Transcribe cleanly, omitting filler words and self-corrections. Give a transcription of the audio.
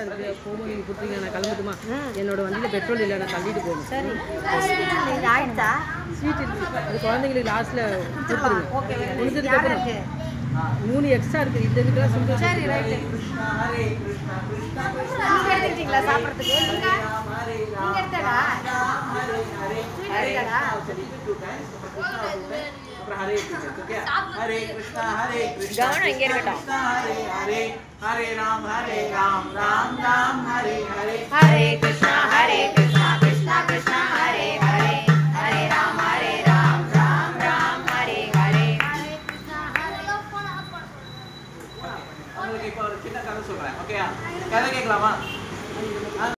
இருக்கு. போகும்போது நீங்கள் கொடுத்தீங்க, நான் கிளம்பட்டுமா? என்னோட வண்டியில் பெட்ரோல் இல்லை, நான் தள்ளிட்டு போகணும். சரி ஆயிடுச்சா? ஸ்வீட் இருக்கு, அது குழந்தைங்களுக்கு லாஸ்ட்டில் கொடுத்துருங்க. ஓகே முடிஞ்சதுக்கப்புறம் 3 எக்ஸ்ட்ரா இருக்குது. இந்த இதுக்கெல்லாம் சுண்டல். சரி ரைட்டு. எடுத்துக்கிட்டீங்களா சாப்பிட்றதுக்கு? நீங்கள் எடுத்தடா கவனம் இங்கே இருக்கட்டும். हरे राम राम राम हरे हरे हरे कृष्णा कृष्णा कृष्णा हरे हरे हरे राम राम हरे हरे உங்களுக்கு இப்போ ஒரு சின்ன கதை சொல்றேன். ஓகேயா? கதை கேட்கலாமா?